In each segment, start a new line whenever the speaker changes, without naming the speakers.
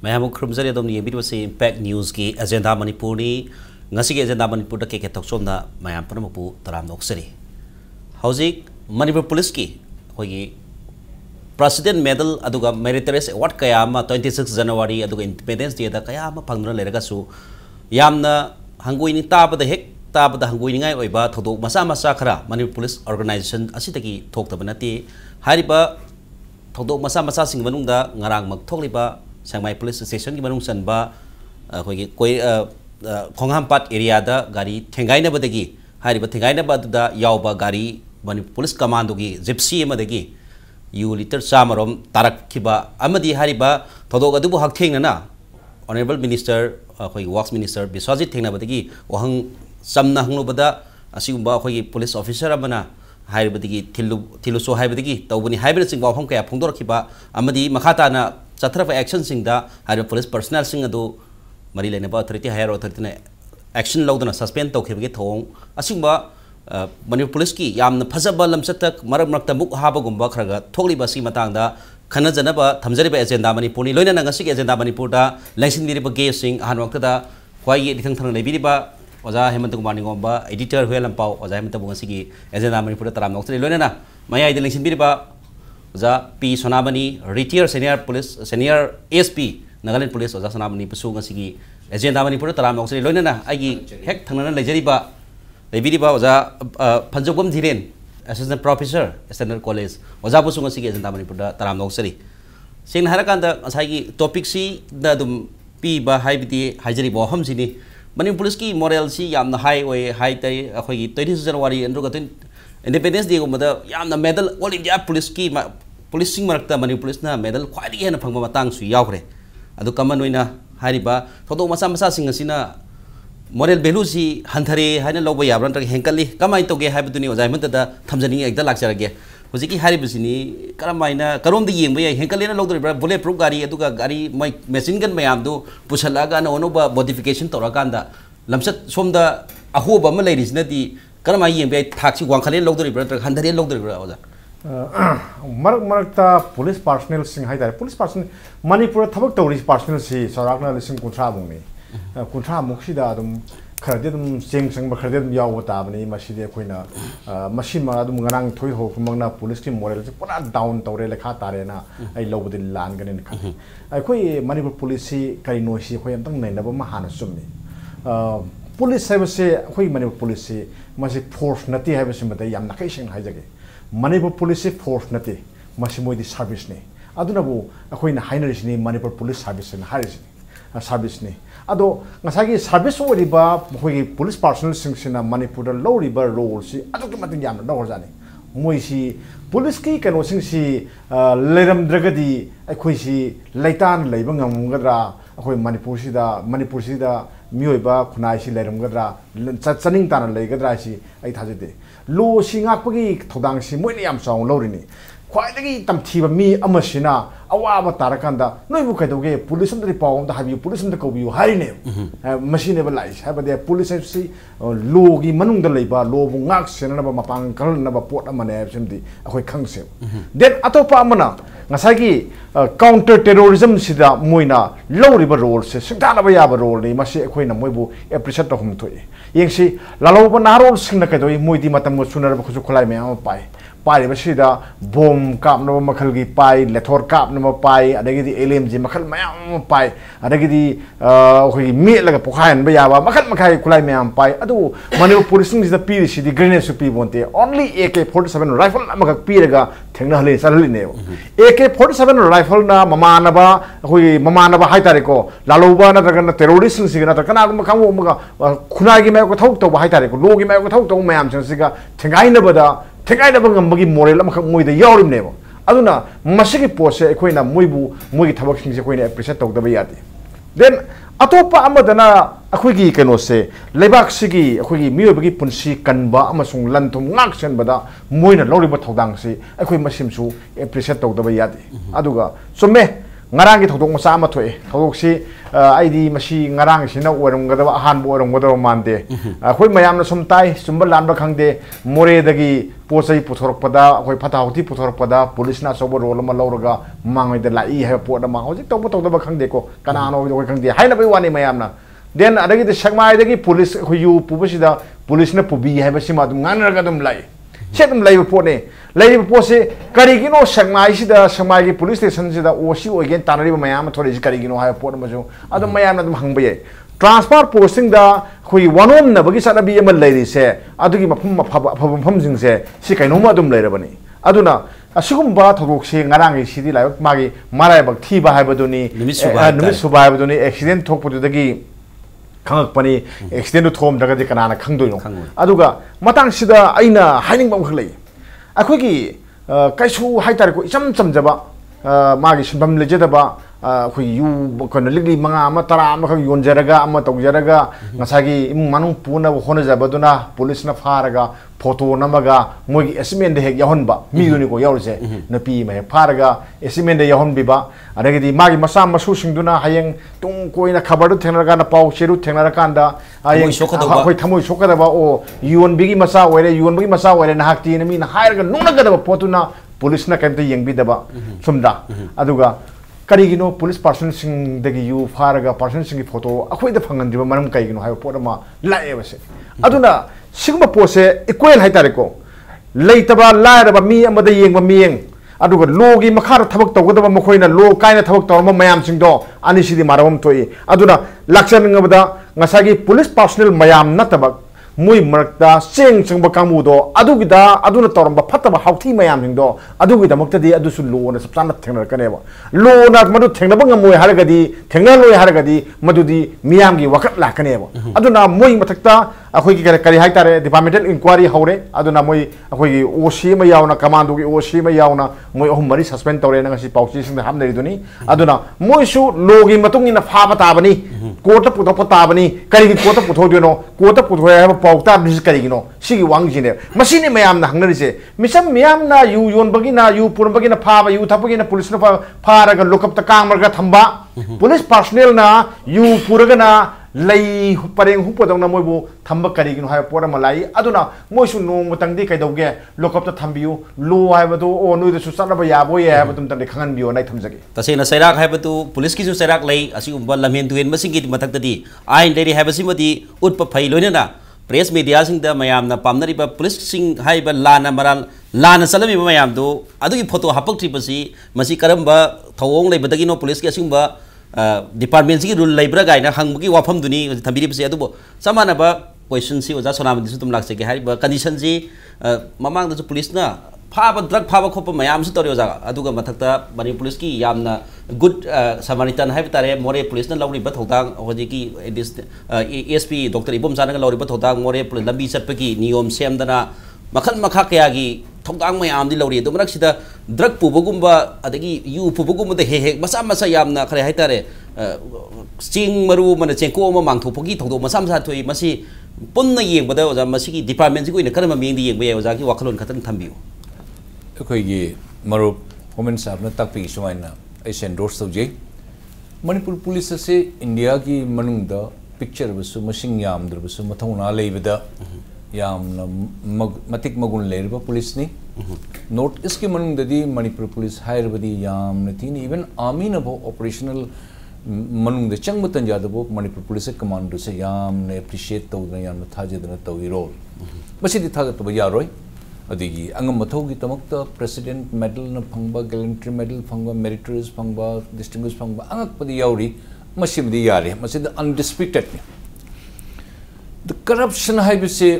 मैं हम खुमजरी अदम येबिरो से इम्पैक्ट न्यूज़ की एजेंडा मणिपुरी ngasi के एजेंडा मणिपुर के थोकचोम दा मयाम पुनमपु तराम नोक्सरी हौजिक मणिपुर पुलिस की होगी प्रेसिडेंट मेडल अदुगा मेरिटरीज अवार्ड कया 26 जनवरी अदुगा इंडिपेंडेंस डे दा कया फंगदुना लेरगासु यामना हंगुइनी ताबदा हेक ताबदा हंगुइनिंगाई ओइबा थोदोक मसा मसा खरा मणिपुर पुलिस ऑर्गेनाइजेशन असितगी थोक्तब नति हारिबा थोदोक मसा मसा सिंग मनुंगदा ngarang mak thokliba sangmai police station की मनुंग सनबा होगी कोई खोंगहामपाट एरिया दा गाड़ी थेंगाइना बदगी हारिबा थेंगाइना बददा यावबा गाड़ी मणिपुर पुलिस कमांडो की जिप्सी मदगी यू लिटर चामरोम तारखिबा अमदी हारिबा थोदोक अदुबु हकथेंगना ऑनरेबल मिनिस्टर होगी वर्क्स मिनिस्टर बिस्वाजित थेंगना बदगी वहंग समना हंगलोबदा असिगुंबा होगी पुलिस ऑफिसर अमना हाइबदगी थिलुसो हाइबदगी तौबनी हाइबन सिंग वाफम कया फोंदोरखिबा अमदी मखाताना चथरफ एक्शन सिंगदा हाइब पुलिस पर्सनल सिंग अदु मरी लेनेबा अथॉरिटी हायर अथॉरिटी ने एक्शन लौदना सस्पेंड तौखिबगे थोंग असिंबा मणिपुर पुलिस की यामना फजबा लमचतक मरक मरकता मुक हाबगुंबा खरगा थोगलिबा सि मतंगदा खनजनबा थमजरिबा एजेंडा मणिपुरनी लोइना ngasi के एजेंडा मणिपुरदा लैंसिनबिरिबा गेस सिंग हानवक्तदा ख्वाई दिथंग थंग लेबिरिबा ओजा हेमंत कुमार निंगोम्बा एडिटर हुए लंपाओ ओजा हेमंत बुंगसी की एजेंडा मणिपुर तराम नोक्सरी लोइना मयाई दे लैंसिनबिरिबा ओजा P Sonamani retired senior ASP Nagaland police ओजा सोनामनी पुसु ngasi की एजेंडा मणिपुर तराम नोक्सरी लोइना आइगी हेक थंगना लेजरिबा लेबिरिबा ओजा Phanjoubam Dhiren assistant professor standard college ओजा पुसु ngasi की एजेंडा मणिपुर तराम नोक्सरी सेंग हारकांदा ngसाई टॉपिक सी दा दुम पीबा हाइबिदि हाइजरिबो हमसिनी मणिपुर पुलिस की मॉरल सी यामना हाई ओए हाई तई अखोगी 26 जनवरी अंदरुगा इंडिपेंडेंस डे गुमदा यामना मेडल ऑल इंडिया पुलिस की पुलिसिंग मरक्ता मणिपुर पुलिस ना मेडल ख्वाइदगी हेन फंगबा मतंग सु यावखरे अदु कमन ओइना हारिबा थोदो मसा मसा सिंग असिना मॉरल वैल्यू सी हंथरे हाइना लौबा याब्रन तक हेंकली कमाय तोगे हाइबदुनी ओजाय मतदा थमजनी एकदा लाक्चरगे हुजिकी हारिबसिनी करमाइना करोमदि येंबा याय हेंकलेना लौदरिबा बुलेट प्रूफ गाड़ी अदुगा गाड़ी मै मेसिन गन मयामदु पुसलागा नोनोबा मॉडिफिकेशन तोराकांदा लमसत सोमदा अहोबा म लेरिसनदी करमाय येंबा थाक्सी वांखलेन लौदरिबा तक हंथरे लौदरिबा ओजा
मरक मरकता पुलिस पर्सनल सिंग हाइदारे पुलिस पर्सनल मणिपुर थबक तौरी पर्सनल सी सराकना लिसिंग कुंथ्रा बुंगनी कुंथ्रा मुखसिदा अदुम खरदे दम चेंग संग खरदे दम याव ताबनी मसिदे खोइना मसिमा अदुम गनांग थोइ हो मंगना पुलिस की मोरल से पूरा डाउन तौरे लेखा तारेना आई लौबदि लानगने खा अखोइ मणिपुर पुलिस सी कई नोसी खोइ अमतंग नैनबा म हाना सुमनी पुलिस हाइबसे अखोइ मणिपुर पुलिस सी मसि फोर्स नति हाइबसे मते याम नकै सिंग हाइजगे मणिपुर पुलिस सी फोर्स नति मसि मोइदि सर्विस ने अदुनबु अखोइना हाइनरिसनी मणिपुर पुलिस सर्विस ने हारिसनी सर्विस ने अदो ngसागी सर्विस ओरिबा होगी पुलिस पर्सनल सिंगसिना मणिपुर लौरिबा रोल सी अदुक मतिन याम लौरजानी मोइसी पुलिस की कनो सिंगसी लेरमद्रगदी अखोइसी लैतान लैबा ngमगद्रा अखोइ मणिपुर सिदा मियोइबा खुनाइसी लेरमगद्रा चनिंग ताना लैगद्रा सी आई थाजदे लो सिंगापगी थोदांगसी मोइने याम चाउ लौरिनी ख्वाइदगी तमथीबा मी अमसिना अवाबा तारकांदा नोइबु कैदोगे पुलिस अंदरि पावंदा हाबि पुलिस अंद कौबियु हारिने मसिनेबा लाइस हाबदे पुलिस सी लोगी मनुंगदा लैबा लोबु ngak सेननबा मपांग कलनबा पोट अमने सिमदि अखोइ खंगसे देन अतोपा अमना ngसागी काउंटर टेररिज्म सिदा मोइना लौरिबा रोल से सिंगानबा याबा रोल नि मसे अखोइना मोइबु एप्रिशिएट तखम थोइ येंगसी लालौबा नारोल सिंगना कैदोइ मोइदि मतम सुनरबा खुसु खुलाइ मेया पाइ पाइबसिदा बोम कापनबा मखलगी पाइ लेथोर कापनबा पाइ अदगिदि LMG मखल मयाम पाइ अदगिदि होई मेलगा पोखायनबा याबा मखल मखाइ खुलाइ मयाम पाइ अदु मणिपुर पुलिसिंग सिदा पिरिसिदि ग्रेनेड सु पिबोन्ते ओनली AK-47 राइफल अमगा पिरगा थेंगना हले चललिने AK-47 राइफल ना ममानबा हाइतारेको लालौबा नत्रगना टेररिस्ट सिगना तकनागुम खामु अमगा खुनागी मायको थौक तौबा हाइतारेको लोगी मायको थौक तौ मयाम सिगा थेंगाइनबदा थेंगाइनबा ngambagi moral amखक मोइदा यावरिमनेबो अदुना मसिगी पोसे अखोइना मोइगी थबक सिंगसे अखोइना एप्रिशिएट तौदबा यादे देन अतोपा अमदना अखोइगी कनोसे लेबाक्सिगी अखोइगी मियोबगी पुंसी कनबा अमसुंग लनथुम ngaksenbada मोइना लौरिबा थौदांगसे अखोइ मसिमसु एप्रिशिएट तौदबा यादे अदुगा सुमे ngarang ki thodok macha ma thoi thodok si aidi masi ngarang sina oramgada ahan bo oramgada mande khoi mayam na sum tai sumba lanba khangde more dagi posai puthorok pada khoi phatauti puthorok pada police na sobo role ma lawraga mangai de lai ha po da ma hoji to ba khangde ko kana no khoi khangde haina bai wani mayam na then adagi de shakmai dagi police khoi yu pubasida police na pubi ha ba sima dum nganraga dum lai chetum lai po ne lai po se karigino shakmai sida shakmai ki police station sida osi ogen tanari mayam thori karigino ha po ma jo adum mayam na dum hangba ye transfer posting da khoi wanom na bagi sana bi amal lai se adugi mafum pham jing se si kaino ma dum lai rabani aduna asugumba thogok se ngarang gi sidi lai magi marai bak thi ba ha baduni nimit suba ha baduni accident thokpu dagi khangak pani accident thom daga de kana na khangdoi no aduga matang sida aina haining bam khlai akhoi gi kaisu haitar ko icham chamjaba magi sinbam lejadaba khoi yu kono ligli manga ama tara ama khang yonjaraga ama tawjaraga ngasagi imung manung puna hona jabaduna police na faraga photo namaga mogi esmen de hek yahonba mi duni ko yawse na pi me faraga esmen de yahon biba adagi magi masa masu singduna hayeng tung koina khabar du thenaraga na pau cheru thenara kanda hayeng khoi thamoi sokadaba o yuon bigi masa were na hakti na mi na hairaga nungnaga da photuna police na kamta yengbi daba sumda aduga karigino police person sing dagi yu faraga person sing photo akhoi da phangan diba manam kaigino hayo podama lae base aduna sigma pose equal haitare ko leitaba lairaba mi amada yengba miyeng aduga logi makhara thabak tawgadaba makhoina lo kaina thabak tawma mayam singdo ani sidi marawam toi aduna laksan ngabada ngasagi police personnel mayam natabak mui marakta seng sengba kamudo adugida aduna toramba phataba hauthi mayam singdo adugida maktadi adusu lo na saptana thengna kaneba lo na madu thengnaba ngamoi haragadi thengna loi haragadi madudi miyam gi wakat la kaneba aduna moi mathakta akhoi ki kari haitare departmental inquiry haure aduna moi akhoi gi oc ma yauna commando gi oc ma yauna moi ohum mari suspend tawre na ngasi pauchi sing hamneri duni aduna moi su logi matung ina phaba tabani court puto patabani kari gi court puto dino court puto ha pauta bis kari gi no sigi wang jine masini mayam na hangnari se misam mayam na yu yon bagi na yu pur bagi na phaba yu thapagi na police na pharaga lokap ta kang marga thamba police personnel na yu puraga na lay pareng hupadong na moibu thamba karigino hay pora malai aduna moisu nong matangdi kaidawge lokap ta thambiu lo haibadu o noi da susana ba yabo ye haibatu tande khangan biyo nai thamjage
tasena sairak haibatu police ki su sairak lai asigumba lamhen duhen masingit mathakdadi ain deri haibasimadi utpa phai loinana press media sing da mayam na pamnari ba police sing haiba lana maral lana salami ba mayam do adugi photo hapak tripasi masi karamba thawong lai badagi no police ki asingba department की rule लाइब्रा गाइना हंगबकी वाफम दुनी थंबिरि बसे अदुबो समानबा question सी ओजा सोनामनि सु तुम लागसे के हारिबा condition जी ममांग दसु police ना फाबा drug फाबा खोप मयाम सु तोरि ओजा अदुगा मथक्ता मनि पुलिस की यामना गुड समारिटन हाइब तारे मोरे पुलिस ना लौरि बा थौतांग होजे की एसपी डॉक्टर इबोम जाना लौरि बा थौतांग मोरे लंबी चटपकी नियम सेमदना मखल मखा कयागी थौतांग मयाम दि लौरि दु मरक सिदा ड्रग पुबगुम्बा अदगी यू पुबगुम्बा दे हे मसा मसा यामना खरे हाइतारे चिंग मरु मन चेंको म मांगथोपगी थौदो मसा मसा थोइ मसी पुन्ना येंबदा ओजा मसी की डिपार्टमेंट जी कोइना करम मेंदी येंबे ओजा की वखलोन खतन थंबियो
अखोइगी मरु वुमेन साहब ताकपी सुमाइना एस एंडोर्स तौजे मणिपुर पुलिस से इंडिया की मनुंगदा पिक्चर बसु मसिंग यामद्र बसु मथौना लेबदा यामना मतिक मगुन लेरबा पुलिस ने नॉर्थ ईस्ट की मनुंगददी मणिपुर पुलिस हायरबदी यामना थीन इवन आर्मी न भो ऑपरेशनल मनुंगद चंग तंजादबो मणिपुर पुलिस कमांडो से यामना एप्रिशिएट तौदना यामना थाजेदना तौई रोल बसिदि थागतबा यारोय अदिगी अंगम मथौगी तमक्ता प्रेसिडेंट मेडल न फंगबा गैलेंट्री मेडल फंगबा मेरिटोरियस फंगबा डिस्टिंग्विश फंगबा अंगकपदि यावरी मसिमदि यारे मसिद अनडिस्प्यूटेड द करप्शन हाइबसे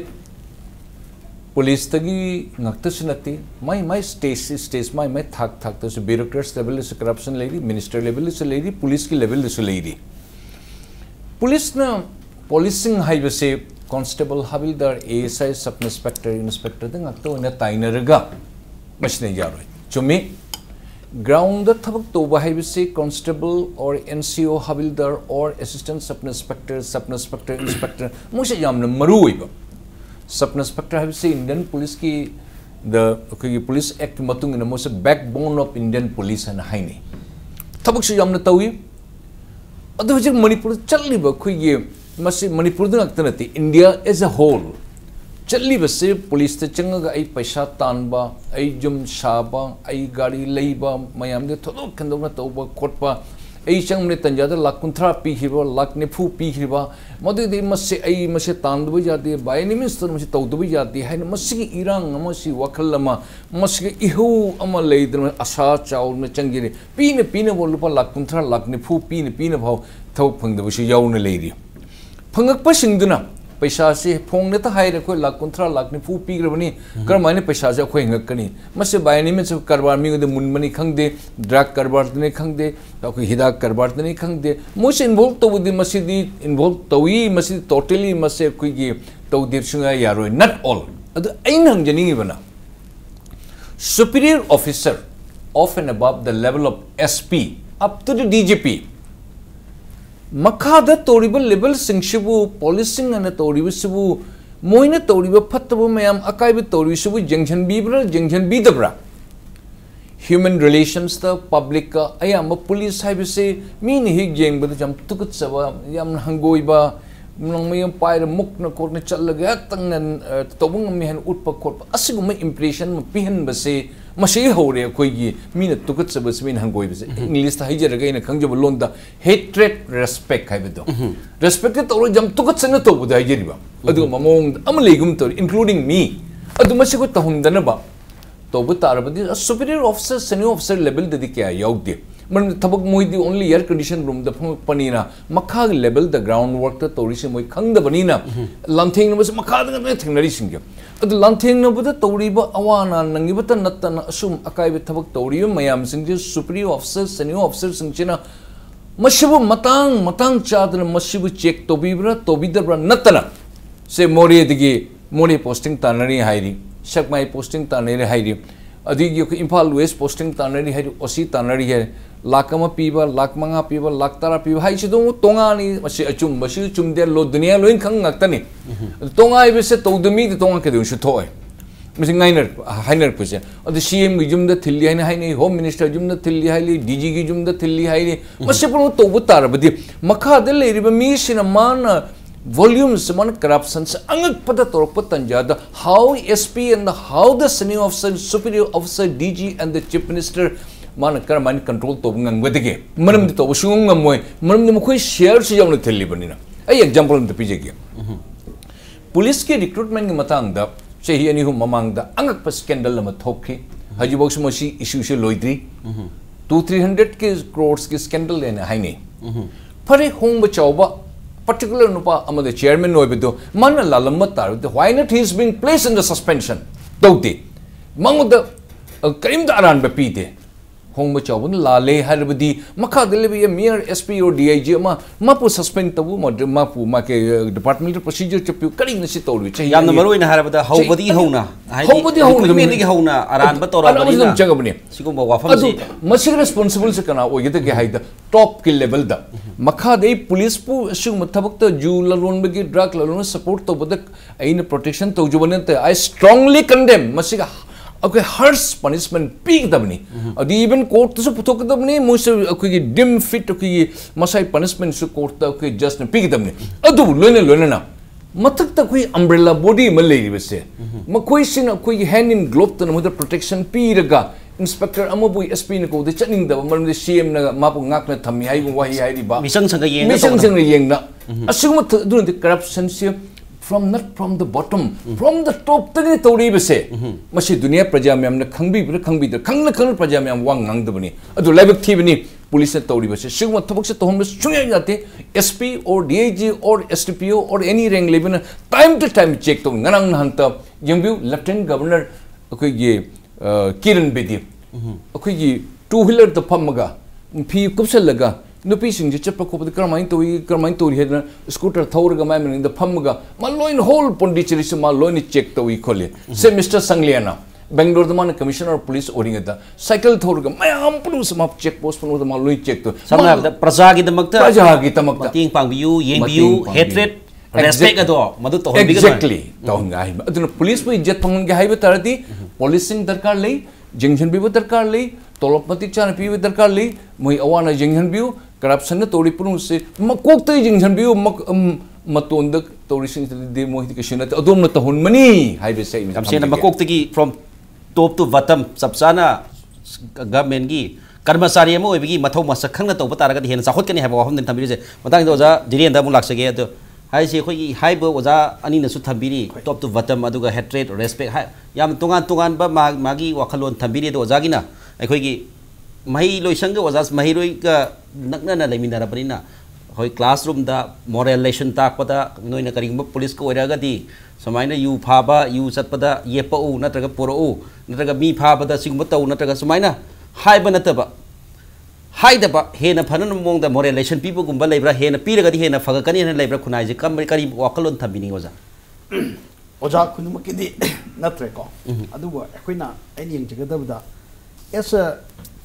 पुलिस तगी ngaktasu nati mai stage mai thak tasu bureaucrats level is corruption lady minister level is lady police ki level is lady police na policing haibase constable havildar ASI sub inspector the ngakto na tainaraga masne yaroi chumi ground the thabak to haibase constable or NCO havildar or assistant sub inspector musa yamna maruiba Sub Inspector have say Indian police ki the police act matung in the most backbone of Indian police and haini. थबक से यामना तवी अदु हजिक मणिपुर चल्लिबा खुइगे मसे मणिपुर दंगतनति इंडिया एज अ होल चल्लिबसे पुलिस ते चंगा आई पैसा तानबा आई जुम साबा आई गाड़ी लैबा मयाम दे थोदो खंदोना तौबा खोटपा आई चंगने तंजादा लाख 19 पीखिबा लाख 90 पीखिबा मदे मसे आई मसे तानदबो जादे बाय निमिस्टर मसे तौदबो जादे हाय मसे इरांग मसे वखल अमा मसे इहु अमा लेदन आशा चाउल में चंगिरे पीने बोलपा लाख 19 लाख 90 पीने भाव थौ फंगदबो याउन लेरी फंगकपा सिंगदुना पैसा से फोंगने तो हाई रखो लाख 19 लाख 90 पीग्रबनी कर माने पैसा से अखोय ngakani मसे बायनी में सब करबार मी गदे मुनमनी खंगदे ड्रग करबार तने खंगदे अखोय हिदा करबार तने खंगदे मोसे इन्वॉल्व तोबदि मसेदी इन्वॉल्व तोई मसे टोटली मसे अखोय गी तोदिर सुंगा यारोय नॉट ऑल अदु अइन हंगजनी बना superior officer of and above the level of SP up to the DGP मखादा तोरिबा लेवल सिंगशिबु पोलिसिंग अन तोरिबसिबु मोइना तोरिबा फत्तबु मयाम अकाइबे तोरिबसिबु जंक्शन बीदब्रा ह्यूमन रिलेशंस द पब्लिक का अयाम पुलिस हाइबसे मीनि हि जेंगबद जम तुकुत्सबा याम हंगोइबा नंगमयम पायर मुकन कोरने चललगा तंगन तोबुंग मेहन उटप खोटप असिगुम इंप्रेशन म पिहनबसे मसे होरे अखोइगी मीन तुकुत्सबस मीन हंगोइबसे इंग्लिश ता हाइजरगा इन खंगजब लोन दा हेट्रेड रेस्पेक्ट हाइबदो रेस्पेक्ट तोरो जम तुकुत्सना तोबुदा हाइजरिबा अदु ममोंग अम लेगुम तो इंक्लूडिंग मी अदु मसे को तहुंदनबा तोबु तारबदि superior officer senior officer level ददि क्या याउदे मन थबक मोइदी ओनली एयर कंडीशन रूम द पनीना मखा लेवल द ग्राउंड वर्क द तोरिसे मोइ खंगद बनीना लंथेंग नबस मखा द थेंगनरी सिंग अद लंथेंग नबद तोरिबा अवाना नंगिबत नत्तना असुम अकाइबे थबक तोरियो मयाम सिंग सुपीरियर ऑफिसर सीनियर ऑफिसर सिंगचिना मशिबु मतंग चादन मशिबु चेक तोबिब्रा तोबिदब्रा नत्तना से मोरे पोस्टिंग तानरी हाइरी शकमाई पोस्टिंग तानरी हाइरी अदिगी इम्फाल वेस्ट पोस्टिंग तानरी हाइरी ओसी तानरी है लाख अमा पीबा लाख मंगा पीबा लाख 10 पीबा हाइसिदो तोंगानी मसे अचुम बसी चुमदे लो दुनिया लोइन खंग ngakतनी तोंगाई बेसे तौदमी द तोंगा के दुसु थोय मसे गाइनर हाइनर पुसे अद सीएम गी जुमदा थिल्ली हाइने हाइने होम मिनिस्टर जुमदा थिल्ली हाइली डीजी गी जुमदा थिल्ली हाइले मसे पुरो तौबु तारबदि मखा द लेरिबा मी सिना मान volumes man corruptions angak pada torok tanjada how SP and how the senior officer superior officer DG and the chief minister man man control to ngang wedege manam to sung moy manam mukoi share si jawn thelli banina ai example the pije ge police ke recruitment ge matang da chehi ani hu mamang da angak pa scandal ma thokhi haji box mosi issue se loidri 200-300 ke crores ke scandal lena haine pare hong ba chawba particular nupa amade chairman noibedo man lalamma tar why not he is being placed in the suspension tauti manguda karim da aran ba pite hongba chawun lale harbadi makha delibi mere SP or DIG ma pu suspend tabu ma pu ma ke departmental procedure chapu kari nasi tawri chahi
yamna maruina harabada hawbadi hawna meni ge hawna aran ba tora
bani jagabne
sigumba wafam si
masi responsible se kana oyede ge haida top ke level da makha dei police pu sugum thabak ta ju lalon be drug lalon support to bodak aina protection to jubane I strongly condemn masi okay harsh punishment peak dabni adi even court to putok dabni most okay dim fit okay masai punishment su court ta okay just peak dabni adu loina na matak ta koi umbrella body malai bese ma koi sin koi hand in glove ta mo protection pi raga inspector amabu SP ne ko de chaning da maram de CM na ma pu ngak na thami hai wahi hai ri ba
misang sang
yeng na asugma du the corruption se not from the bottom from the top tani tawri bese masi dunia praja myam na khangbi khangna praja myam wang nang dabani adu laibak thibani police na tawri bese sigma thabak se tohom chungya jate SP or DIG or STPO or any rank level time to time check to nganang hanta yengbu lieutenant governor akoi ge Kiran Bedi akoi ge two wheeler the pamaga phi kupsal laga nupi sing je chappa ko karmain to hedna scooter thawrga ma men the phamga ma loin whole pondicherry se ma loin check to khole se Mr Sangliana Bangalore the man commissioner of police oringa da cycle thawrga mayam pulu se ma check post panu ma loin check to
samna da praja gi tamakta ting pangbiu yengbiu hatred respect ado madu to
exactly to ngai aduna police pu jet phang ge haiba tarati policing darkar lei junction भी दरकार ले तोलप मतिक चाना पीबे दरकार ले मोई Awana junction भी corruption तोड़ी पुनु से मकोक जंक्शन भी मतोंद तौरीसिंग मोई कशन अदोम तहुनमनी हाइबे से
मकोक फ्रॉम टॉप टू बॉटम सब चाना गवर्नमेंट की कर्मचारी की मथौ मसक खंग तब तारगदी हेन चाखोटकनी है वाहम थम्बीरिजे मतंग ओजा धीरेन दा लाक्सगे अदो हाइसे अखोई हाइब ओजा अनि नसु थम्बीरी टॉप टू बॉटम अदुगा हेट्रेड रेस्पेक्ट हाइ याम तोंगान तोंगान बा मागी वाखलोन थम्बीरी दो ओजागिना अखोई मही लोइसंग ओजा मही रोई का नकना लेमिनारबनिना होई क्लासरूम दा मोरल लेसन ताकपदा नोइना करिंग पुलिस को ओइरागदी समाइना यू फाबा यू चटपदा येपऊ नत्रगा पोरऊ नत्रगा मी फाबदा सिंगब तौ नत्रगा समाइना हाइब नतबा हाइदबा हेना फनन मोंग दा मोरल लेसन पीपल गुंबा लेब्रा हेना पीरगदी हेना फगकनी हेना लेब्रा खुनाइजे कम करी वाकलोन थबिनी ओजा
ओजा खुनुमकिदि नत्रेको अदुबो अखोइना एनि यंगजगदबदा एस अ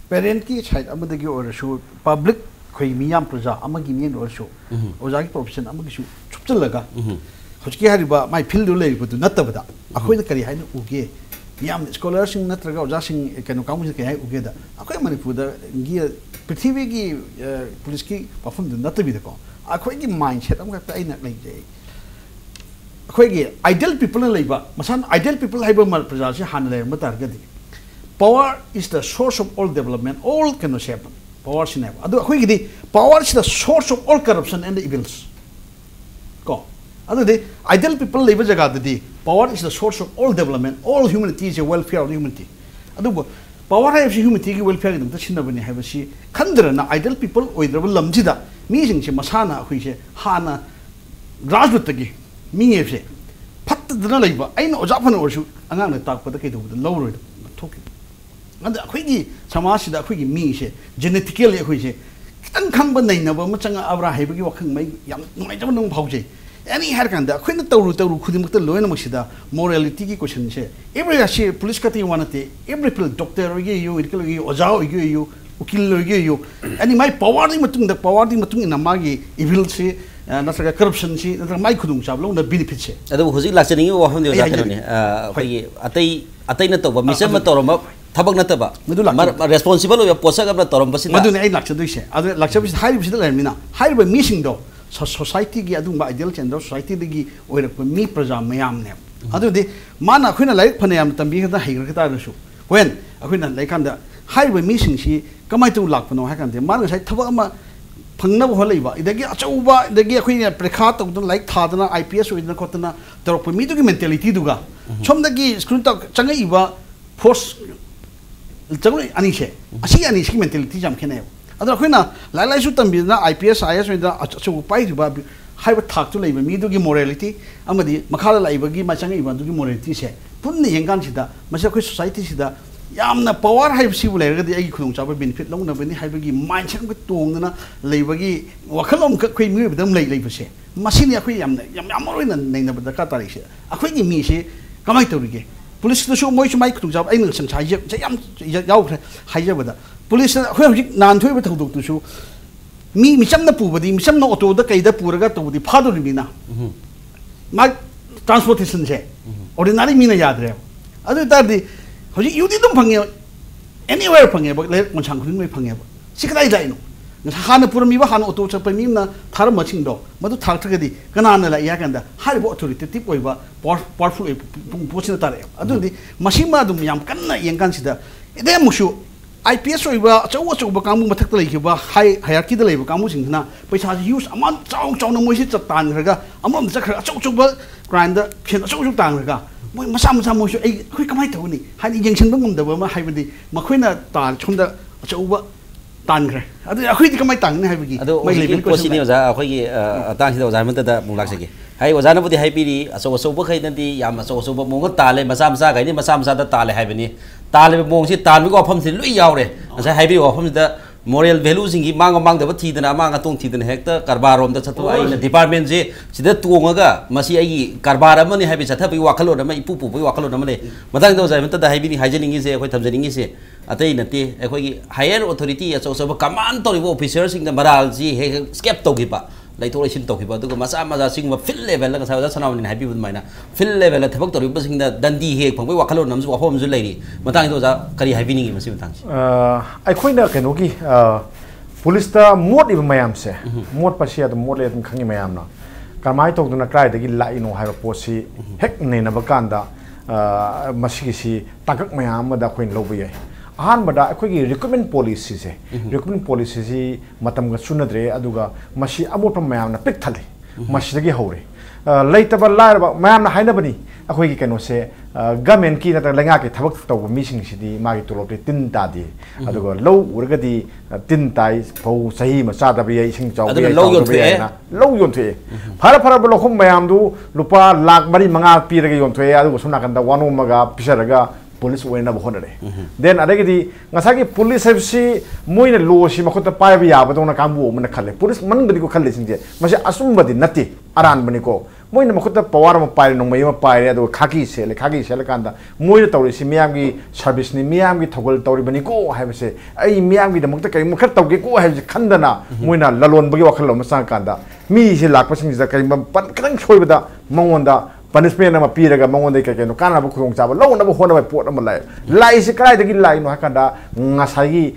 पेरेंट की साइड अमदगी ओरसु पब्लिक खोई मियाम प्रजा अमगी मियन ओरसु ओजा की प्रोफेशन अमगी सु छुपचलगा हजकी हरिबा माय फील्ड लेबदु नत्तबदा अखोइना करी हाइना उगे मियाम स्कॉलरसिंग नत्रगा ओजासिंग केनो कामुज के हाइ उगेदा अखोइ मणिपुरदा गी पृथ्वी की पुलिस की परफॉर्म नत्तबिदको अखोइ की माइंडसेट अमगा ताइना लेजे अखोइ की आइडियल पीपल लेबा मसान आइडियल पीपल हाइबा मल प्रजा से हान ले मतारगदी power is the source of all development all can happen power is never adu akhoi gidi power is the source of all corruption and the evils ko adu de ideal people live jaga di power is the source of all development all humanity is a welfare of humanity adu power hai humanity ki welfare dum ta chinna bani hai basi khandra na ideal people oidra lamji da mi jing che masana akhoi se hana rajut gi mi ye se phat dana leiba aina oja phan orsu angang na tak pa da kai do lawroi thoki and अखोइगी समाजसिदा अखोइगी मीसे genetically अखोइसे खितंग खंग नैनबा मचंग अब्रा हाइबगी वखंग मै याम नुंगाइजब नं भावजे any हेर कांदा अखोइना तौरु खुदिमक्ता लोयन मसिदा morality की question से एवरी असे पुलिस कति वानते एवरी पीपल डॉक्टर ओगे यू इरकल ओगे ओजा ओगे यू उकिल ओगे यू एनी माय पावर दी मतुंग द पावर दी मतुंग इन मागी इविल से नसगा करप्शन से नतर माय खुदुंग चाबलो न बेनिफिट से अदो
हुजि लाचनिंग वाहम दे जाकने अखोइगी अतै न तोबा मिशन म तोरम थबक नतबा रेस्पॉन्सिबल हो पोसक अपना तोरम बसिदा
मदुने आई लाक्चदुइसे अदु लाक्चबिस हाइबिसिदा लेमिना हाइबा मिसिंग दो सोसाइटी की अदुंबा आइडियल चेंदो सोसाइटी दगी ओइरप मी प्रजा मयाम ने अदु दे माना अखोइना लाइक फने याम तंबी खदा हाइगर खता रसु वेन अखोइना लाइकांदा हाइबा मिसिंग सी कमाइ तु लाकपनो हाकांदे माना साइ थबक अमा फंगनब होलैबा इदगी अचौबा इदगी अखोइना प्रेखा तौदन लाइक थादना आईपीएस ओइदना खोतना तरोप मी दुगी मेंटालिटी दुगा सोमदगी स्क्रीन तक चंगइबा फोर्स जगोई अनीसे असी अनीस की मेंटालिटी जाम खेने अदो अखोइना लाइलाइसु तंबिना आईपीएस आईएस ओइदा अचौ पाइबा हाइबा थाकतु लैबा मी दुगी मोरालिटी अमदी मखाला लाइबगी मचंगइबा दुगी मोरालिटी से पुन्ने यंगान सिदा मसे अखोइ सोसाइटी सिदा यामना पावर हाइबसिबु लेरगदी आगी खुदुंग चाबा बेनिफिट लौनबनी हाइबगी माइंडसेट को तोंगना लैबगी वखलम खै मी बदम लैबसे मसिनी अखोइ यामना यामरोइना नैनबा दरकार तारिसे अखोइगी मीसे कमाइ तौरिगे पुलिस तो मोइस माइक खुदुंग चाब आइन संसाइ जे याम याउख्रे हाइजबदा पुलिस अखोइ हजिक नानथोइबा थौदोक्तुसु मी मिचमना पुबदी मिचमना ऑटो दा कैदा पुरगा तौबदी फादोरिमिना मा ट्रांसपोर्टेशन से ऑर्डिनरी मीना याद्रे अदु तारदी हजिक युदी दम फंगे एनीवेयर फंगे बक ले मनसांग खुदिं मै फंगे सिकदाइ दाइनो हाना पुरमीबा हाना ऑटो चप मीना थार मचिंग दो मदु थारथगदी कनाना ला या कंदा हारिबो ऑथोरिटेटिव ओइबा पावरफुल पोचिना तारे अदुदी मसिमा दुम याम कन्ना यंगान सिदा इदे मुसु आईपीएस ओइबा चौ कामु मथक्ता लैखिबा हायरार्की दा लैबा कामु सिंगना पैसा यूज अमान चाउ न मोइसे चतानरगा अमम चखरा चौ क्राइम दा फेन चौ तानरगा मोइ मसा मोइसु ए खै कमाइ तौनी हानि यंगसनबा ngumdaba ma haibadi makhoi ta chonda chauba तानग्रे अदु अखोइदि कमाइ तांगने हाइबगी
मै लेबल कोसिनि ओजा अखोइगी तांसिदा ओजा मनता मुलाक्सगे हाइ ओजानबुदि हाइबिरि असो असो बखैनदि याम असो असो मोंग ताले मसा मसा गाइनि मसा मसा दा ताले हाइबनि ताले मोंगसि तानबिगो अफमसि लुइ यावरे असा हाइबि अफमसिदा मोरल वैल्यू सिंगी मांग मांगदब थीदना मांग तोंग थीदना हेक्ता कारबार रोम दा छतु आइ डिपार्टमेंट जे सिदा तोंगगा मसि आइ कारबार अमनि हाइबि छथबि वाखलो न मै इपु वाखलो न मले मदांग दो जाय मनता हाइबिनि हाइजनिंग से अखोइ थमजनिंग से अतै नते अखोइगी हायर अथॉरिटी अचो अचो कमांड तौरिबो ऑफिसर सिंग मराल जी हे स्केप तौगिबा laito lesin to kiba duga masa maja singba fil level la sa sanawni happy bud maina fil level la thabak tori basing da dandi he phangbai wakhalon namsu wafom ju leiri matang do ja kari happy ningi masi matang
ai khoina keno ki police ta mod iba mayam se mod pasia da mod le dum khangi mayam na kamai to duna krai da gi la ino ha posi hek ne na bakanda masi si takak mayam da khoin lobu ye ahan bada akhoi recruitment policy se recruitment policy si matam ga sunadre aduga masi amot mayam na pik thale masi dagi hore leitaba lar ba mayam na haina bani akhoi gi keno se government ki na lenga ki thabak to mi sing si di ma gi tolop de tin ta di aduga low urga di tin tai phau sahi ma sa da bi sing chaw bi low yon the phara ba lokhum mayam du lupa lakh mari manga pi ra gi yon the aduga suna kan da wanu maga pisaraga police wena bahonare then adagidi ngasagi police fc moina lo si makhota pai ba ya ba dona kambu mana khalle police man badi ko khalle singje mase asum badi nati aran bani ko moina makhota power ma pai nong mai ma pai ado khaki sele kanda moina tawri si miyam gi service ni miyam gi thogol tawri bani ko ha base ai miyam gi damakta kai mu khat tawge ko ha khandana moina lalon bagi wakhal ma sang kanda mi si lakpa sing ja kai pan kadang choibada mangonda punishment nama piraga mangon dei kekeno kana bu khong chaba lo na bu hona bai pot ama lai se krai dagi lai no hakanda ngasagi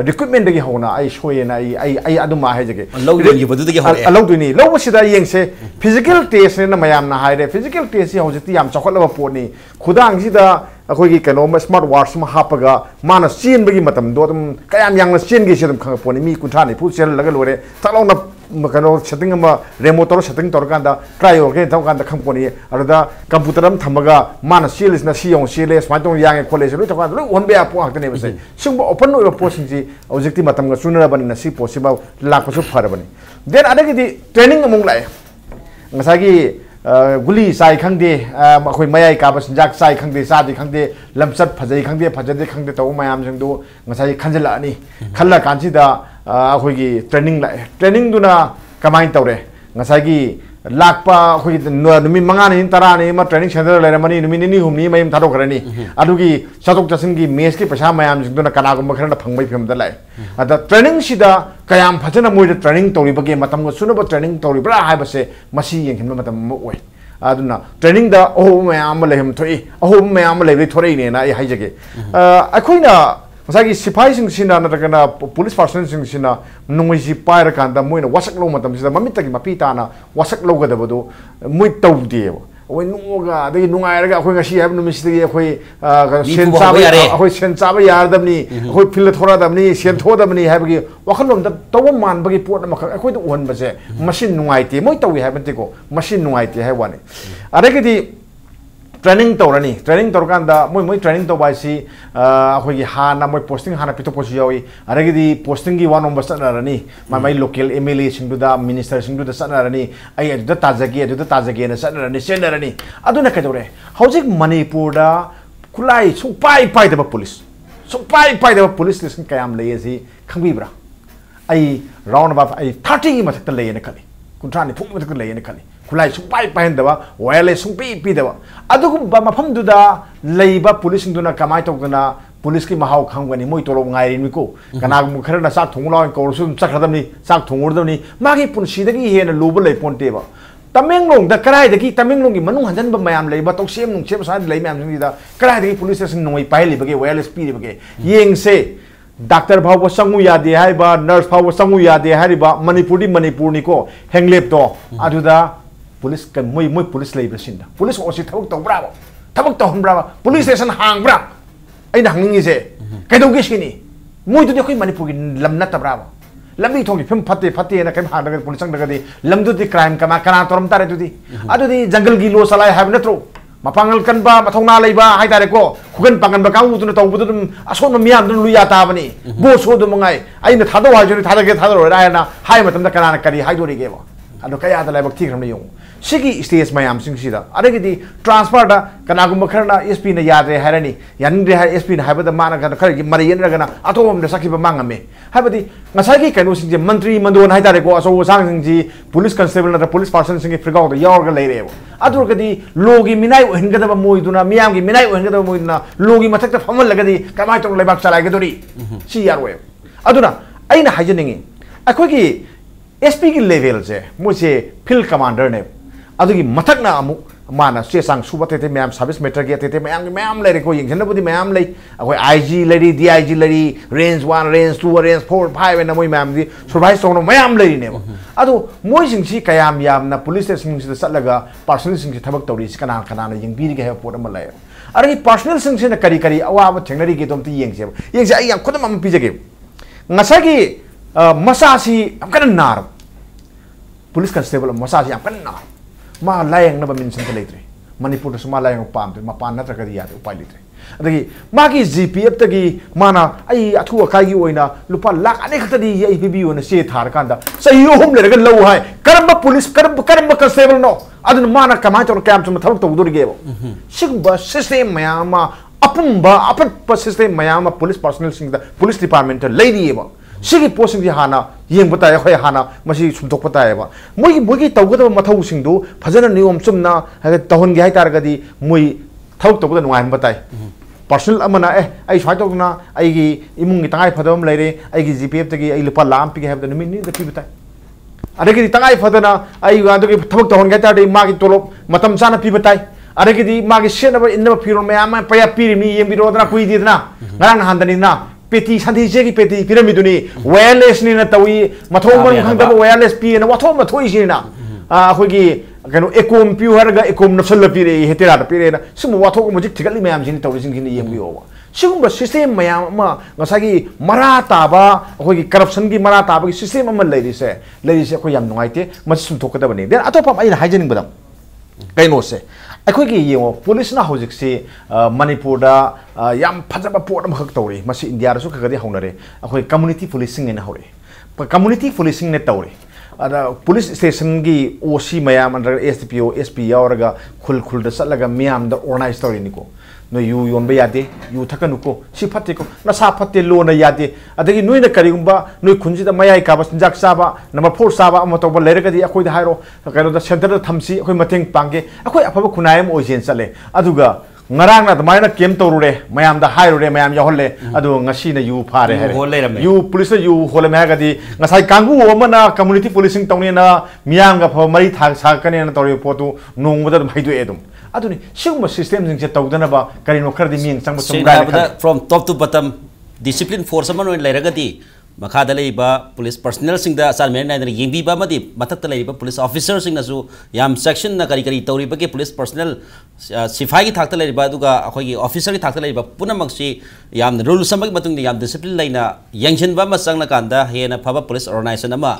recruitment dagi hona ai shoye na ai aduma ha jage
lo yon yibu dagi hona
lo duni lo sida yengse physical test na mayam na haire physical test si hojiti yam chakol ba pot ni khudang sida akoi gi keno ma smart watch ma hapaga mana sin bagi matam do dum kayam yang na sin gi sidum khang poni mi kuntra ni pu sel laga lore talong na makano setting ama remote or setting tor kanda try okay thau kanda khangponi arada computer am thamaga mana series na siong series smatong yang college lu thau kanda lu on be apo hakne base sing open no posting ji objective matam ga sunara bani na si possible lak pasu phara bani then adagi di training among lai ngasagi guli sai khangde akhoi mayai ka bas jak sai khangde sa di khangde lamsat phajai khangde phajade khangde taw mayam jang du ngasai khanjala ani khalla kanchi da akhoi gi training duna kamai tawre ngasai gi lakpa akhoi numi manga ni tara ni ma training center le ramani numi ni humni mayim thado karani adugi satok jasing gi mes ki pasa mayam jing duna kana gum khana phangbai phim da lai ada training sida kayam phajana moi training tawri bage matam go suno training tawri bra ha base masi yeng hin matam mo oi aduna training da oh mayam lehim thoi oh mayam le thorei ne na ai haijage akhoina masagi sipai sing sina na kana police person sing sina nungoi si paira kanda moina wasak lo matam sida mamita ki mapita na wasak lo ga da bodo moi tawde oi nuga de nungai ra akhoi ngasi have numi sida akhoi sen chaba akhoi sen chaba yar damni akhoi phil thora damni sen tho damni habgi wakhalom da taw man bagi pot ma akhoi to on base machine nungai te moi tawi have te ko machine nungai te hai wani aregidi training torani training torkanda moi training to bai si akhoi hana moi posting hana pito posi yawi aragidi posting gi one number sanarani mai local MLA singduda minister singduda sanarani ai adu tajage na sanarani senarani aduna kadore hojik manipur da kulai sung pai da police sung pai da police station kayam leyesi khangbibra ai round about ai 30 mathak leyene khali kuntrani phuk mathak leyene khali kulai sung pai da wale sung pi da adugum ba mafam duda leiba police duna kamai tokna police ki mahau khangwani moi tolo ngai rin ko kana khara sak thonglaw ko sum sakradamni sak thongurdamni magi punsi dagi hena lobu lei ponte ba tamenglong da karai dagi tamenglong gi manung hanjan ba mayam lei ba tok sem nung sem sa lei mayam ni da karai dagi police station noi pai le bage wireless pi bage yeng se doctor bhaw sangu ya de hai ba nurse bhaw sangu ya de hai ba manipur ni ko henglep to aduda police kan moi police lei brasinda police osi thabak to bravo thabak to hum bravo police station hang bra ai na hangi se kai do gish ni moi tu de khoi manipur gi lam na ta bravo lambi thogi phim phate na kai ha daga police sang daga di lam du di crime kama kana toram tare tu di adu di jungle gi lo salai have na tro mapangal kan ba mathongna lei ba hai tare ko khugan pangan ba kau tu na taw bu dum ason miyam dum lu ya ta bani bo so dum ngai ai na thado ha jori thado ra na hai matam da kana kari hai dori ge ba ado kaya da lai bak thik ram ni yong sigi stage mayam sing sida adagidi transfer da kana gum kharna SP na yadre harani yanre ha SP na habada mana kana khari mari yenra kana atom da sakhi ba mangame habadi ngasagi kanu sing je mantri mandon hai tare ko aso sang sing ji police constable na police person sing frigau da yor ga leire adur gadi logi minai ohinga da moi duna miyam gi minai ohinga da moi duna logi mathak ta famal lagadi kamai tong lebak chalai ga dori si yarwe aduna aina hajeningi akoi gi SP की level से मुझे field commander ने अदुगी मथक ना अमु माना से सांग सुबह थे मैम सर्विस मैटर के थे मैम ले को यंग बुद्धि मैम ले अखोई IG लेरी DIG लेरी रेंज 1 रेंज 2 रेंज 4 5 ना मोई मैम दी सुरवाइज सोनो मैम लेरी ने अदु मोई सिंगसी कयाम याम ना पुलिस स्टेशन से चलगा पर्सनल सिंगसी थबक तौरी कना कना यंग बीरी के पोट अम ले अरे पर्सनल सिंगसी ना करी करी अवाब थेंगनरी के तुम ती यंगसे आई याम खुद मम पीजगे ngасagi masasi am kan nar police constable masasi am kan nar ma layang na ba min san leitre manipur da suma layang pam ma pan na tra ka ya upai litre adagi ma ki GPF ta gi mana ai athu akai gi oina lupa lakh ane khata di ai pb ona se thar kan da sai yo hum le ga low hai karamba police karamba constable no adun mana kamai to kam to thak to dur ge bo sigba system mayama apumba apa system mayama police personnel sing da police department lady ba sigi posting di hana yeng bata ya khoi hana masi sumtok bata ya ba moi tawgada mathau sing du phajana niom chumna ha tahon gi hai tar ga di moi thawk to da nuai bata personnel amana ai swai to na ai gi imung gi tangai phadom leire ai gi GPF ta gi ai lupa lam pi gi ha da min ni da pi bata are gi tangai phadana ai ga do gi thawk tahon gi tar de ma gi tolop matam chana pi bata अरे कि मागी सेनब इनब फिरो ma'am पया पीरमी येबिरोदना कुइदिदना ngarang handani na peti santhi je ki peti piramiduni wireless ni na tawi mathong man khangda wireless pi na wathom mathoi ji na khoi gi kanu ekom piu har ga ekom napsal pi re hetera pi re na sum wathok mujik thigali mayam jin tawri jing ni yembi owa sigumba system mayam ma ngasagi mara taba khoi gi corruption gi mara taba gi system ma leiri se khoi yam nungaite ma sum thokada bani den atopam ai haijening badam kaino se अखोई येंगो police ना हौजिक से मणिपुर दा याम फजबा pot अम खक तौरे मसी India रसु खगदि हौनरे अखोई community policing ने हौरे community policing ने तौरे अदा police station की OC मयाम अंडर SDPO SP यावरगा खुल खुल द सलगा मियाम द ऑर्गेनाइज तौरे निको no yu yonbe yade yu thakanu ko si phatte ko na sa phatte lo na yade adagi noi na karigumba noi khunji da mayai ka bas jak saba number 4 saba am to ba lere ka di akoi da hairo kaino da center da thamsi akoi mateng pangge akoi afaba khunayam ojen sale aduga ngarang na maina kem torure mayam da hairo re mayam yaholle adu ngasi na yu phare hai yu police yu hole ma ga di ngasai kangu omana community policing tawni na miyam ga pha mari thak sa kane na tori potu nong da mai du edum aduni sigma system jing se tawdana ba karino khardi ming sang ba
from top to bottom discipline force man oin leiraga di makha da leiba police personnel sing da assignment na yengbi ba madi matak ta leiba police officer sing na su yam section na kari kari tawri ba ke police personnel sifai gi thak ta leiba aduga akhoi gi officer gi thak ta leiba punamak si yam rule samag matung ni yam discipline laina yangchen ba ma sang na kanda he na phaba police organization ama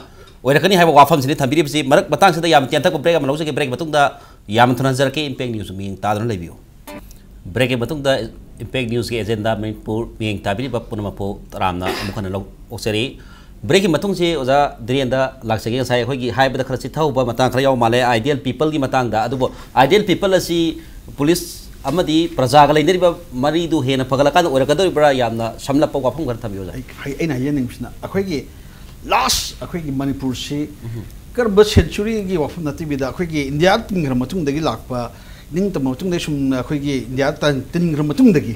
oirakani haiba wafam sini thambiri si marak batang sida yam tiantak ko break am lawse ke break batung da yam thunanjar ke impact news mi tadron lebiyo break ke batung da impact news ke agenda Manipur ming tabiri ba punama po ramna amukhana lo okseri break ki matung se oja drian da laksege sai khoi gi haiba da khara si thau ba matang khara yaw male ideal people gi matang da adubo ideal people asi police amadi praja ga leinderi ba mari du hena pagala kan orakadori bra yamna samla pa wafam gar thabiyo ja
ai na yening sina akhoi gi last akhoi gi Manipur se karba century gi wafam nati bida akhoi gi India tingra matung dagi lakpa ning tam matung de sum akhoi gi India tan tingra matung dagi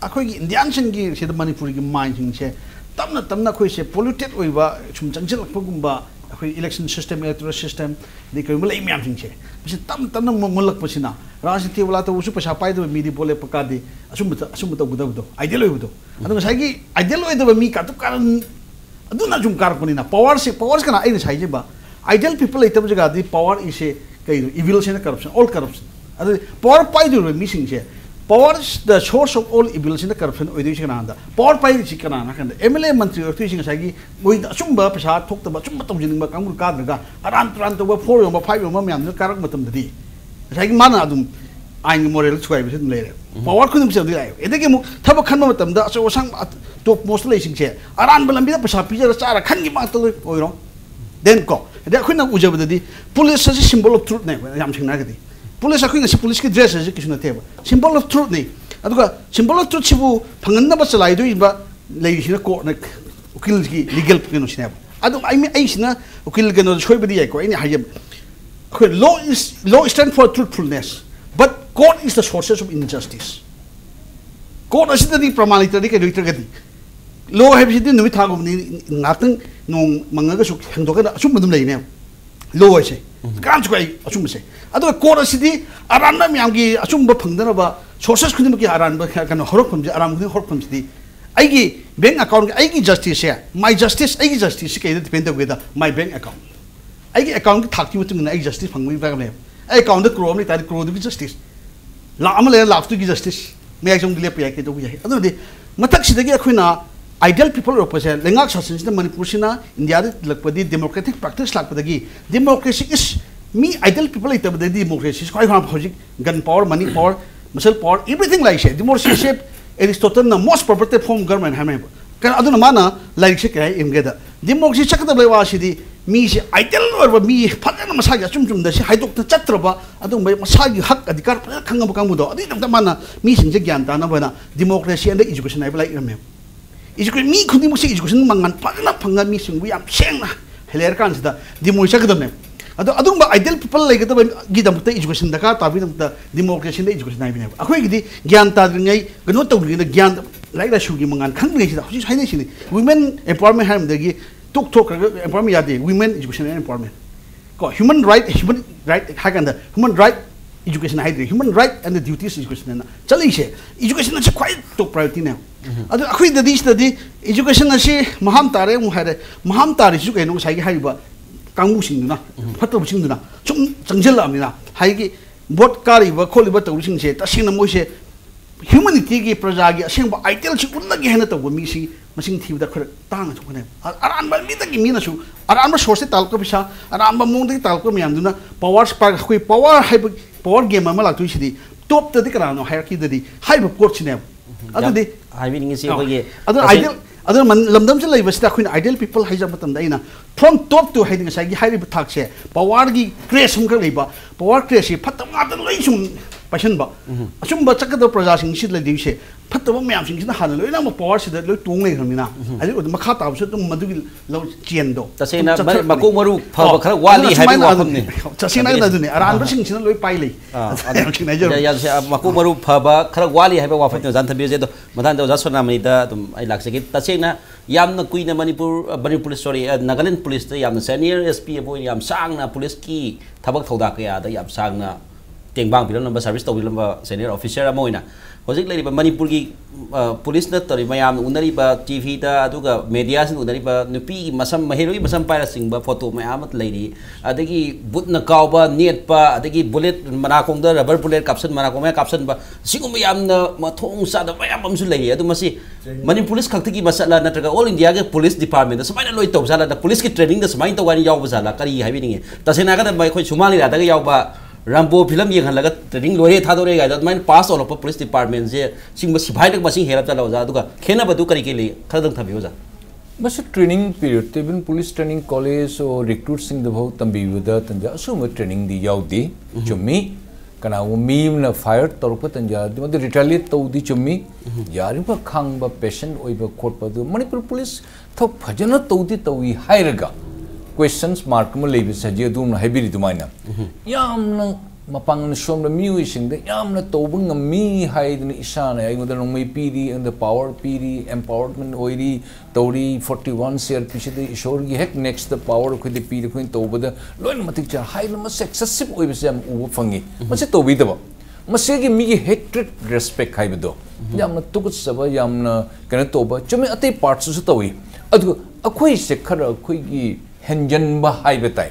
akhoi gi Indian sing gi se Manipur gi mind sing se tamna khoi se polluted oiba sum changjil lakpagumba akhoi election system electoral system de kai mulai myam sing se bisi tamna mulak pasina rajniti wala to usu pasha pai do mi di bole pakadi asum to gudabdo ideal oibudo adu sai gi ideal oido mi ka to karan adu na jum kar panina power kana ai sai je ba ideal people item jaga di power is a kai evil and corruption all corruption adu power pai do missing je power is the source of all evil and corruption oidu kana anda power pai chi kana na kan MLA mantri ortu sing sai gi moi asumba pasha thok ta ba sumba tong jing ba kam ka daga aran to ba 4 ba 5 ba myam karak matam dadi sai gi mana adum aing moral chuai bi sun lere power khunum se di lai edege mu thaba khanma matam da so sang top most le sing che aran ba lambi da pasha pi ja chara khan gi ma to oiro then ko da khuna ujabda di police is a symbol of truth ne yam sing na gadi police akhuna si police ki dress is kisuna teba symbol of truth ne aduga symbol of truth chibu phangan na ba chalai do ba lei hina ko na ukil ki legal kino sina adu ai sina ukil gano choi ba di ai ko ai ni hayab law stand for truthfulness but court is the sources of injustice court asida di pramanita di ke doiter gadi law have sidi numi thagum ni ngatang nong mangaga su hangdoka asum madum leine lo ase kan su kai asum se ado ko ra sidi aran na myamgi asum ba phangdana ba sources khudum ki aran ba kan horok pham aram khudum horok pham sidi aigi bank account aigi justice ya my justice aigi justice ke depend with my bank account aigi account thak ti mutung na aigi justice phangmi ba ne ai account da crore ni ta crore ki justice la amale la tu ki justice me ai jong le pa ke do ya ado de matak sidagi akhuna ideal people represent lengak sasin sina Manipur sina India lakpadi democratic practice lakpadagi democracy is me ideal people ita badi democracy koi kham hojik gun power money power muscle power everything like shit democracy shape Aristotle na most property form government hame kan aduna mana like se kai imgeda democracy chakda lewa sidi mi se ideal or mi phadana masagi chum da se haidok ta chatraba adung bai masagi hak adhikar khangam kamu do adi ta mana mi singje gyan ta na bana democracy and education ai like me education mi khudi mo se education mangan phadana phanga mi singbu yam sengna heler kan sida democracy chakda ne adung ba ideal people like ta gi dam ta education da ka ta bi dam ta democracy and education ai ne akhoi gi gyan ta ngai gano to gi gyan like la shu gi mangan khang ngai sida hoji haine sini women empowerment ham da gi tok empowerment yade women education and empowerment ko human right hakan the human right education hydri human right and the duties education na chali se education is quite top priority now adu akhoi da this the education na se maham tare mu hare maham tare su ke no sai gi haiba kangmu sing na phato sing na chum changjel am na hai gi bot kari ba kholi ba to sing se ta sing na mo se humanity gi praja gi aseng ba ideal chi unna gi hena to mi si masing thiu da khar tang chu ne aran ba mi da gi mi na su aran ba source tal ko bisa aran ba mong da tal ko mi am duna power spark khoi power hai power game ma la tu si di top da di kana no hierarchy da di hai ba port chi ne adu di
hai bi ngi si ko ge
adu ideal adu man lamdam se lai ba sta khoi ideal people hai ja matam da ina from top to hai ding sai gi hai ri thak se power gi crash hum ka lai ba power crash phatam ga da lai sum passion ba asum ba chakada praja sing sit la di se phataba myam sing sina han loi na ma power se da loi tong nei khamina ali od makha ta se tum madu gi lo chien do
ta se na ma ko maru pha ba khara wali hai wa kham ne
ta se na da du ne aran ba sing sina loi pai lei
ya se ma ko maru pha ba khara wali hai ba wa phat jan thabi je do madan do ja sonamani da tum ai lak se ki ta se na yam na kuina Manipur police sorry Nagaland police da yam senior SP boy yam sang na police ki thabak thoda ka ya da yam sang na tengbang bilang number service tau bilang senior officer amo ina hojik lagi Manipur ki police na tari mayam unari ba TV ta aduga media sin unari ba nupi masam mahiroi masam para sing ba photo mayam at lady adagi but na kau ba net pa adagi bullet manakong da rubber bullet caption manakong may caption ba singum mayam na mathong sa da mayam amsu lady adu masi Manipur police khakti ki masala na traga all India ke police department da samai na loi tau sala da police ki training da samai tau wani yaw ba sala kari hai bi ninge tasena ka da mai khoi sumali da ga yaw ba Rambo film yang halaga training lori thadore ga da main pass all of police department je sing sibhai dak masing helap chala ja duga khena badu kari ke li khadang thabi ja
mas training period tebin police training college or recruit sing the bhau tambi da tanja asum training di yaudi chummi kana mi na fire torpa tanja de retaliate to di chummi yari ba khang ba patient oi ba court pa du Manipur police thok phajana to di towi hairaga questions mark mo lebi sa je dum na hebiri dumaina yam na mapang na shom na musing de yam na tobung ng mi hai ni isana ay mo dalong may PD and the power PD empowerment oiri tori 41 share piche de ishor gi hek next the power ko de PD ko toba da loin matik cha hai na mas excessive oi bi sam u fangi mas to bi da ba mas gi mi gi hatred respect hai bi do yam na tukut saba yam na kana toba chumi ate parts su towi adu akhoi se khara akhoi gi henjan ba hai betai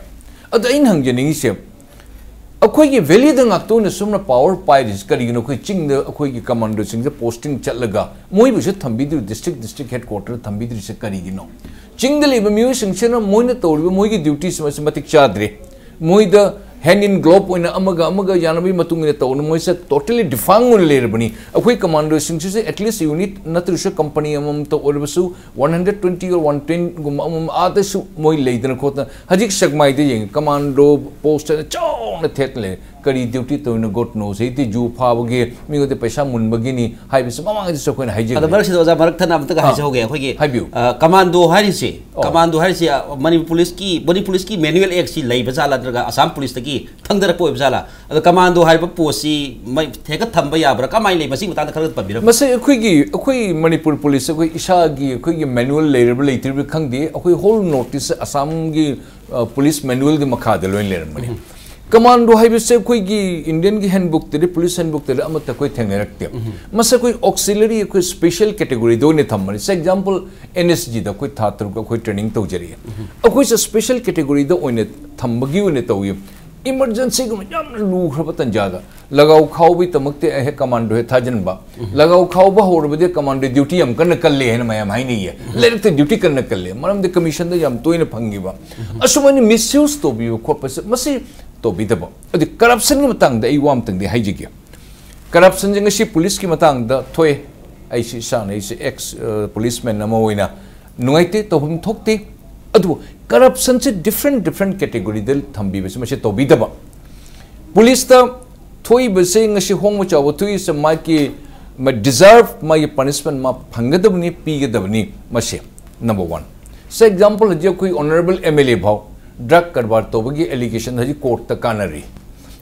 adu in hang jening se akhoi gi valley da ngak to na sumna power pai dis kari no khoi ching da akhoi gi commando sing da posting chatlaga moi bu se thambi du district headquarter thambi du se kari gi no ching da le mu sing se na moi na to moi gi duties ma matik chadre moi da hand in glove oina amaga yanabi matung ne to no moi se totally defang on le bani akhoi commando sing se at least unit natru se company amam to orbasu 120 or 110 gum amam adasu moi leidana khotna hajik sagmai de yeng commando post chon पाकना थेटले करी duty तो न गोट no से ती जू फाबगे मिगो ते पैसा मुनबगिनी हाइबिस मामा से coin हाइजे
अदा मरक से ओजा मरक थना मत हाइजे हो गया होगे कमांडो हारिसे मणिपुर पुलिस की मैनुअल एक्ट सी लई बजाला दरगा असम पुलिस तकी थंगदर पोय बजाला अदा कमांडो हाइब पोसी मै थेक थंबा याब्रा कमाई लई मसी मता खरग पबिर
मसे अखोई मणिपुर पुलिस अखोई इसागी अखोई मैनुअल लेरब लेतिर खंगदे अखोई होल नोटिस असम की पुलिस मैनुअल के मखा दे लोइन लेरमनी कमांडो है से कोई की इंडियन की हैंडबुक तेरे पुलिस हैंडबुक तेरे अमत कोई थेंगे रखते मसे कोई ऑक्सिलरी कोई स्पेशल कैटेगरी दो ने थम्मरी से एग्जांपल एनएसजी दा कोई थातर का कोई ट्रेनिंग तो जरी है और कोई स्पेशल कैटेगरी दो ओने थम्बगी ओने तो ये इमरजेंसी को याम लू खरबतन जादा लगाओ खाओ भी तमकते है कमांडो है थाजनबा लगाओ खाओ बा होर बदे कमांडो ड्यूटी हम करन कल्ले है मयम हाई नहीं है लेरते ड्यूटी करन कल्ले मरम दे कमीशन दे याम तोइने फंगीबा असुमनि मिसयूज तो भी खोपस मसी तो भी दबो अदि करप्शन के मतंग द वाम तंग दे हाइजिगे करप्शन जंग सी पुलिस की मतंग द थोए ऐसी सान ऐसी एक्स पुलिसमैन नमो होइना नुइते तो हम थोकते अदु करप्शन से डिफरेंट कैटेगरी दल थंबी बसे मसे तो भी दबो पुलिस ता थोई बसे ngasi होंग चाव थोई से मा की म डिजर्व मा ये पनिशमेंट मा फंगदबनी पीगदबनी मसे नंबर 1 से एग्जांपल जे कोई ऑनरेबल एमएलए भाव ड्रग करबार तोबगी एलिगेशन हजी कोर्ट तक कानरी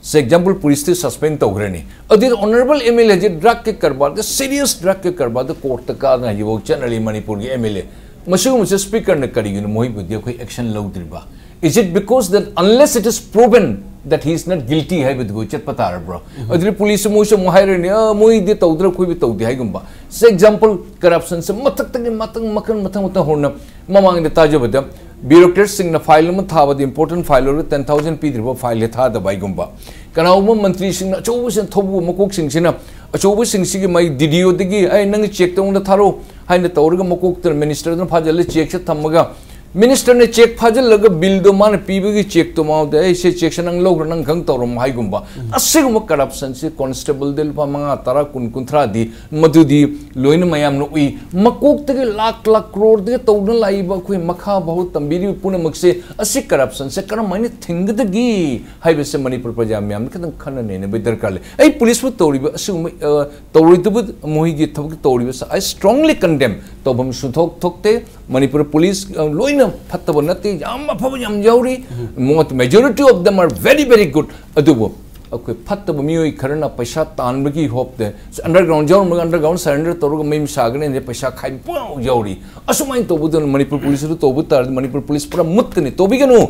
से एग्जांपल पुलिस ते सस्पेंड तोगरनी अदिर ऑनरेबल एमएलए हजी ड्रग के करबार के सीरियस ड्रग के करबार द कोर्ट तक का हजी वो चनली मणिपुर के एमएलए मशु मुझे स्पीकर ने करी गिन मोहि बुद्धिया कोई एक्शन लौद्रिबा is it because that unless it is proven that he is not guilty hai with go chat pata bro adri police mo se mo haire ne mo de tawdra khoi bi tawdi hai gumba se example corruption se matak tang mathang horna mamang de tajo bada bureaucrats sing na file ma tha bad important file or 10000 p driba file tha da bai gumba kana mo mantri sing na chow sen thobu makok sing sina chow sing si gi mai DDO de gi ai nang check tong da tharo hai na tawrga makok ter minister na phajal check se thamaga minister ने check Fazal लग bill दो मान पीबगी check तो माउदे ऐसे check से नंग लोग नंग खंग तौरम हाई गुम्बा असिगुम करप्शन से कांस्टेबल दिल पा मंगा तारा कुंथरा दी मधुदी लोइन मयाम नो उई मकोक तगे लाख करोड़ दे तौन लाइबा कोई मखा बहुत तंबीरी पुन मक्से असि करप्शन से करम माने थिंगदगी हाइबे से मणिपुर प्रजा म्याम खदं खन ने बे दरकार ले ए पुलिस बु तौरिबा असुम तौरिदबु मोहि गी थबक तौरिबा आई स्ट्रांगली कंडेम तोबम सुथोक थोकते मणिपुर पुलिस लोइन फत्तब नते याम अफब याम जौरी मोत majority of them are very good अदुबो अखोय फत्तब मियोय खरना पैसा तानबगी होप दे अंडरग्राउंड जौर अंडरग्राउंड सरेंडर तोरग मेम सागने ने पैसा खाइ पुआव जौरी असुमाइन तोबुदन मणिपुर पुलिस तोबु तार मणिपुर पुलिस पूरा मुत्तने तोबिगनु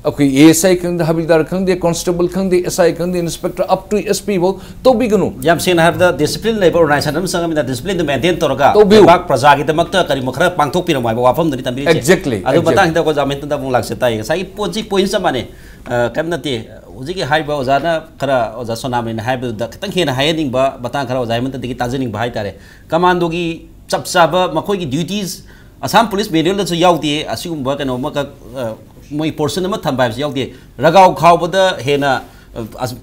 अखोय एएसआई खंग हबिलदार खंग कांस्टेबल खंग एसआई खंग इंस्पेक्टर अप टू एसपी वो तोबिगनु
याम सेना हाब द डिसिप्लिन लेबर ऑर्गेनाइजेशन हम संग में डिसिप्लिन द मेंटेन तोरगा बाग प्रजा की तमक करी मखरा पांगथोक पिरम वाइबा वाफम दनि तंबी
एक्जेक्टली
अदु बतांग त को जामेन त बुंग लागसे ताई साई पोजी पोइंट माने कम नते उजी की हाइबा ओजाना खरा ओजा सोनामनि हाइब द खतंग हेना हायनिंग बा बतांग खरा ओजा हेमंत दगी ताजनिंग बहाय तारे कमांडो की चपचाबा मखोय की ड्यूटीज असम पुलिस मेनुअल द याउदी असिगुम बा कनो मका मोई पोर्शन अमा थंबा है याउदी रगाव खावबद हेना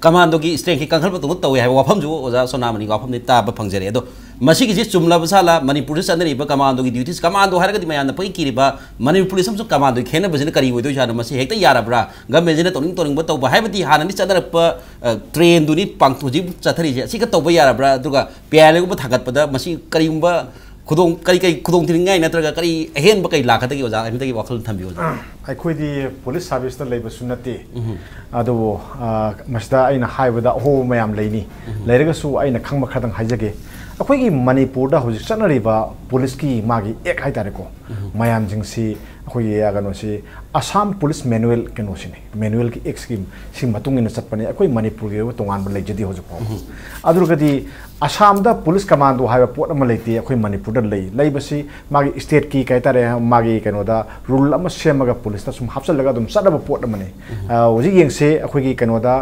कमांडो की स्ट्रेंथ की कंखल तो तवे है वाफम जो ओजा सोनामनि वाफम नि ताब फंगजरे अदो मसी की चुमला बसाला मणिपुर से चनरिबा कमांडो की ड्यूटीज कमांडो हारगदि मयान पई किरिबा मणिपुर पुलिस हमसु कमांडो खेना बजने करी होइदो जाना मसी हेक्ता याराब्रा गवर्नमेंट ने तोनिंग तौबा हाइबदि हाननि चदरप ट्रेन दुनि पांगथुजि चथरी से सिका तौबा याराब्रा दुगा पीएलए गु थागतपदा मसी करीगुंबा खुदों कई खुदों थिंगाई नत्रगा करी अहेन बकई लाखतगी ओजा अमितगी वखल थंबियो
अखोइदी पुलिस सर्विस द लेबसु नते अदो मसदा आइना हाइबदा हो मयाम लेनी लेरगसु आइना खंग खदंग हाइजगे अखोइगी मणिपुर दा होजि चनरिबा पुलिस की मागी एक हाइतारे को मयाम जिंगसी अखोइगी यागनोसी असम पुलिस मैनुअल केनोसिने मैनुअल की एक स्कीम सिम मतुंगिन चटपने अखोइ मणिपुर गे तोंगान लेजदी होजो पो अदुरगदी असम दा पुलिस कमांडो हाइबा पोट अमा लेती अखोइ मणिपुर दा लेबसी मागी स्टेट की काइतारे मागी केनोदा रूल अमा सेमगा पुलिस ता सुम हापसलगा दुम चदबा पोट अमने होजि येंगसे अखोइगी केनोदा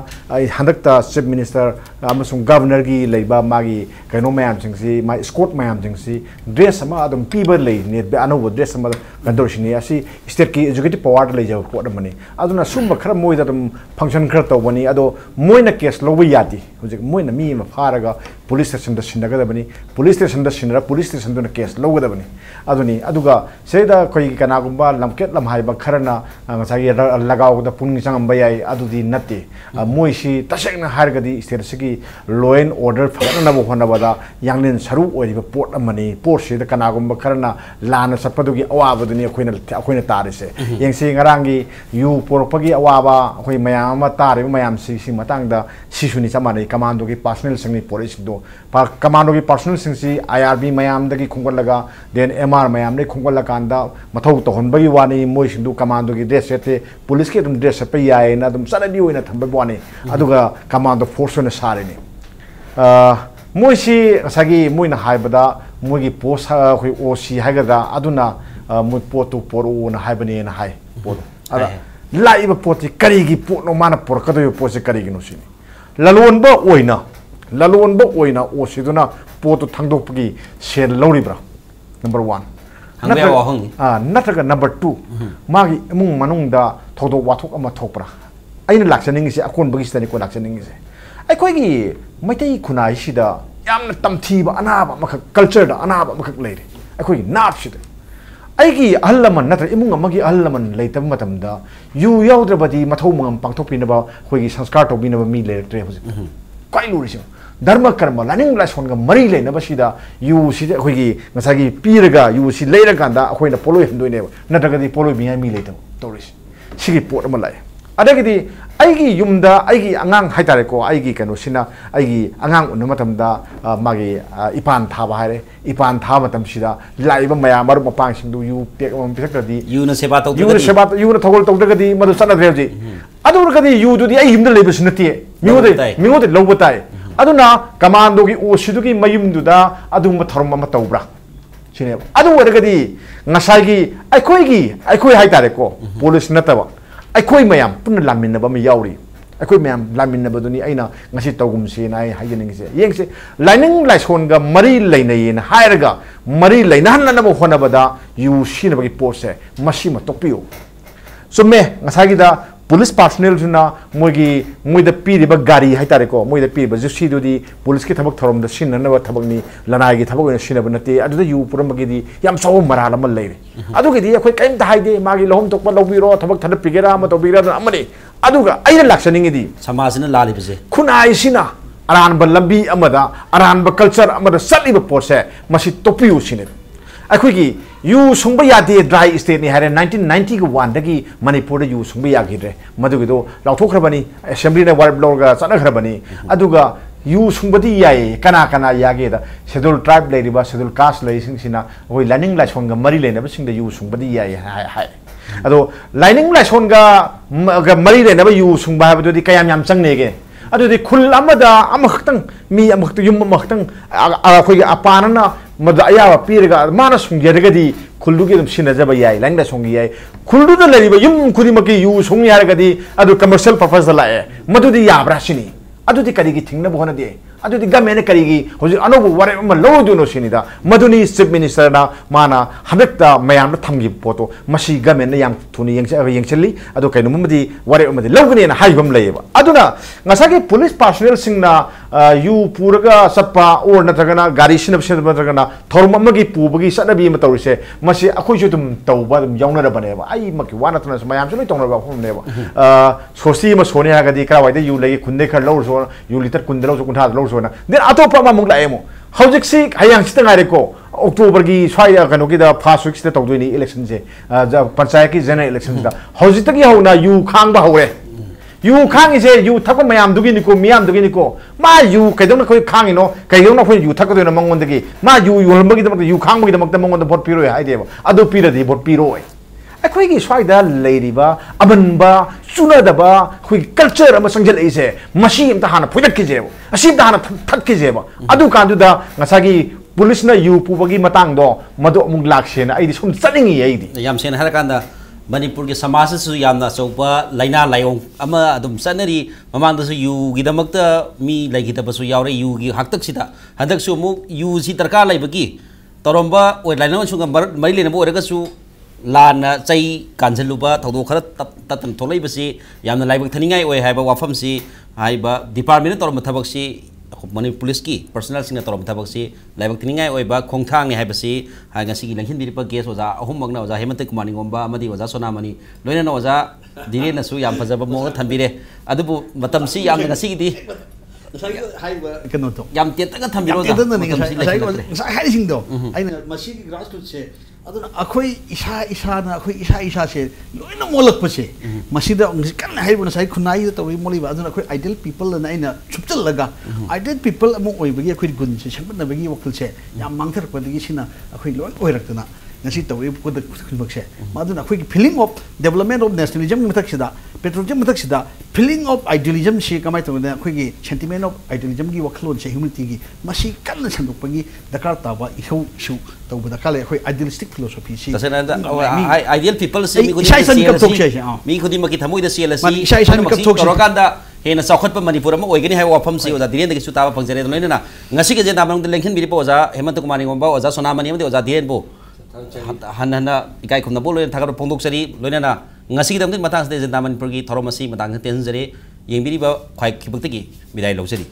हंदकता चीफ मिनिस्टर अमसुंग गवर्नर की लेबा मागी केनो मयाम सिंगसी मा स्कोट मयाम सिंगसी ड्रेस अमा अदुम पीबर ले ने अनोबो ड्रेस अमा कंदोरसिनी असि स्टेट की एजुकेटिव पावर ले जाव पोट अमने अदुना सुम खरा मोय दम फंक्शन खरा तौबनी अदो मोयना केस लोबो यादी होजि मोयना मी मा फारगा पुलिस पुलिस स्टेशन सिनगदबनी पुलिस स्टेशन सिनरा पुलिस स्टेशन केस लौगदबनी अदुनी अदुगा सेदा कोई कनागुंबा लमकेट लमहाइबा खरना ngसागी लगावदा पुंग संगम याई अदुदी नते मोइसी तसेंगना हारगदी स्टेटसगी लॉ एंड ऑर्डर फगनबो होनबदा यांगलिन सरू ओइबा पोर्ट अमनी पोर्ट सिदा कनागुंबा खरना लाना सपदुगी अवाबदुनी अखोइना तारिसे यंगसी ngrangi यू पोरपगी अवाबा अखोइ मयाम तारिबा मयाम सी मतंगदा सिसुनी चमानै कमांडो की पर्सनल संगनी पुलिस दो कमांडो की पर्सनल सिंसी आईआरबी मयाम दगी खुंगलगा देन एमआर मयाम ने खुंगलकांदा मथौ तोहनबगी वानी मोइसिंदु कमांडो की ड्रेस सेते पुलिस के तुम ड्रेस पे याय ना तुम सनदी होइना थंबे वानी अदुगा कमांडो फोर्स ने सारेनी मोइसी सगी मोइना हाइबदा मोगी पोस्ट होय ओसी हाइगदा अदुना मोइ पोटु पोरो ना हाइबने ना हाइ पोट अदा लाइब पोटी करीगी पोनो माना पोरकदो पोसे करीगी नुसिनी ललोनबो ओइना ओसिदुना पोटु थांदोपगी सेल लौरिब्रा नंबर 1 नत्रगा नंबर 2 मागी इमुंग मनुंगदा थोदो वाथोक अमा थोकप्रा अइना लाक्सनिंगिसे अकोनबगी सिदानि को लाक्सनिंगिसे अखोइगी मैतै खुनाइसिदा यामना तमथीबा अनाबा मखक कल्चर दा अनाबा मखक लेरे अखोइगी नाटसिदा अइगी अहलमन नत्र इमुंग अमगी अहलमन लेतब मतमदा यु याउद्रबदी मथौ मंगम पांगथोपिनबा खोइगी संस्कार तोबिनबा मी लेरत्रे हुजि क्वाइ लुरिसिम धर्म कर्म लानिंग लाइसोनगा मरी लेनबसिदा यु सिदा खोइगी ngसागी पीरगा यु सि लेरकांदा अखोइना पोलोय हंदोइनेबा नत्रगदी पोलोय बिया मी लेतब तोरिस सिगी पोट अमा लाय अदगदी अइगी युमदा अइगी अंगांग हाइतारेको अइगी कनोसिना अइगी अंगांग उन मतमदा मागी इपान थाबा हारे इपान था मतमसिदा लाइबा मया मरु मपांगसिंदु यु पेक अम पिसक्तदी युना सेवा थगोल तौदगदी मदु सनद्रेजी अदुरगदी युदुदी अइ हिमदा लेबसिनती मिगोदे लौबताय अदुना कमांडो की ओसिदुगी मयुमदुदा अदुम थरम अमा तौब्रा सिने अदु वरगदी ngसागी अखोइ हाइतारेको पुलिस नतबा अखोइ मयाम पुन लामिनबा म याउरी अखोइ मयाम लामिनबदुनी अइना ngasi तौगुमसे नाय हाइगनिंगसे येंगसे लाइनिंग लाइसोनगा मरी लैनयेन हायरगा मरी लैनहननबो होनबदा यु सिनबगी पोसे मसिमा तोपियो सुमे ngसागीदा पुलिस पर्सनल जुना मोइदा पीरिबा गाड़ी हाइतारेको मोइदा पीरिबा जुसीदुदी पुलिस की थबक थरमदा सिननबा थबकनी लनाइगी थबक ओइना सिनबा नते अदुदा यु पुरमबगीदी याम सौ मराल अमा लेरे अदुगीदी अखोइ कैमता हाइदे मागी लहोम तोकपा लौबिरो थबक थद पिगेरा अमा तोबिरा अमने अदुगा अइना लाक्सनिंगीदी समाजना लालिबसे खुनाइसिना अरानबा लंबी अमदा अरानबा कल्चर अमदा सलिबा पोसे मसि तोपियु सिने अखोइगी यू सुंब यादे ड्राई स्टेट नि हारे 1990 के 1 दगी मणिपुर यू सुंब यागिरे मदुगिदो लाउथोखरबनी असेंबली ने वार्ड ब्लॉग चनखरबनी अदुगा यू सुंबदी याय कना यागेदा शेड्यूल ट्राइब लेरिबा शेड्यूल कास्ट लेसिंगसिना होय लाइनिंग लाइसोनगा मरी लेनबा सिंगदा यू सुंबदी याय हाय अदो लाइनिंग लाइसोनगा मरी लेनबा यू सुंबा हाबदुदी कयाम याम चंगनेगे अदुदी खुल अमदा अमखतंग मी अमखत युम अमखतंग अखोय अपानना मद अयावा पीरगा माना सुंगेरगदी खुलदुगी दम सिनजबा याय लाइंग दा सोंगी याय खुलदुदा लरिबा युम खुदिमकी यू सोंगी यारगदी अदु कमर्शियल पर्पस दा लाए मदुदी याब्रा सिनी अदुदी करिगी थिंगना बहनदे अदुदी गमेन करिगी होजि अनोबो वारे म लौदुनो सिनीदा मदुनी चीफ मिनिस्टर ना माना हदकता मयाम दा थंगी पोतो मसी गमेन याम थुनी यंगचली अदु कैनुमदी वारे मदि लौगने ना हाइबम लयबा अदुना ngसागी पुलिस पर्सनल सिंगना यू पुरगा सपा और नत्रगना गाड़ी सिनब नत्रगना थोरम अमगी पुबगी सनबी म तौरिसे मसी अखोइसु तुम तौबा तुम यावनरा बनेबा आई मकी वाना तना मयाम सु तौनबा होमनेबा सोसी म सोने हागदी क्रावाइदे यू लगी खुंदे खर लौर यू लिटर कुंदे लौर कुंठा लौर सोना देन अतोपा मा मुग लाएमो हौजिकसी हयांग सित गारेको अक्टोबर की स्वाय कनो की द फर्स्ट वीक से तौदोनी इलेक्शन से पंचायत की जनरल इलेक्शन दा हौजितकी हौना यू खांगबा हौरे यू खांगी से यू थक मयाम दुगी निको मियाम दुगी निको मा यू कैदोना कोई खांगिनो कैदोना कोई यू थक दोना मंगोंदगी मा you योलबगी Damak you खांगबगी Damak मंगोंद vote पिरो हाइदेबा अदु पिरदी भोट पिरो अखोइगी स्वाइदा लेरिबा अबनबा चुनदबा खोइ कल्चर अमा संजल इसे मसी अमता हाना फोइदकिजेबो असिमता हाना थक्किजेबो अदु कांदुदा ngसागी पुलिस ना यू पुबगी मतंगदो मदो मुग लाक्सेना आइदि सुम चनिंगी आइदि
याम सेन हरकांदा मणिपुर के समाज से यामना चौपा लाइना लायोंग अमा अदुम सनरी ममांगदसु यू गिदमक्ता मी लाइगितबसु यावरे यू गी हक्तक्सिदा हदकसु मु यू सि दरकार लाइबगी तरोंबा ओइ लाइना सुंगा मरि लेनबो ओरगसु लाना चै कांजलुबा थौदो खरा ततन थोलैबसि यामना लाइबक थनिंगाय ओइ हाइबा वाफमसि हाइबा department तोरम थबकसि Manipur Police ki personal sing na torom thabak si laibak tiningai oiba khongthang ne haibasi ha ngasi gi langhin biripa case oza ahum magna oza HEMANTA KUMAR NINGOMBA amadi oza SONAMANI loina na oza DHIREN na su yam phajaba mo thambire adubu matam si yam ngasi gi di
kano to
yam tetaga thambiro
da sai hai sing do aina masi grassroots se aduna akhoi isa na akhoi isa se loina molak pa se masida kan hai buna sai khunai to wi moli ba aduna akhoi ideal people na aina chupchal laga ideal people amo oi bagi akhoi gun se sangna bagi wakil se yam mangthar pa digi sina akhoi loi oirak na ngasi to wi ko da khulbak se maduna akhoi feeling of development of nationalism ni matak sida patriotism matak sida feeling of idealism se kamai to na akhoi gi sentiment of idealism gi waklon se humanity gi masi kan sanduk pagi dakar ta ba isu shu to bu dakale akhoi idealistic philosophy si
ideal people se mi khudi maki thamoi da CLC torokanda hena sakhot pa Manipur ma oigani hai wafam si oza DHIREN da su ta pangjare loina na ngasi ge jenda mang lengkhin biri po oza HEMANTA KUMAR NINGOMBA oza SONAMANI amde oza DHIREN bo hanana ikai khumna bo loina thakar pongdok sari loina na ngasi dam din matang de jenda Manipur gi thoromasi matang ten jare yengbiri ba khai khibak tegi bidai lojari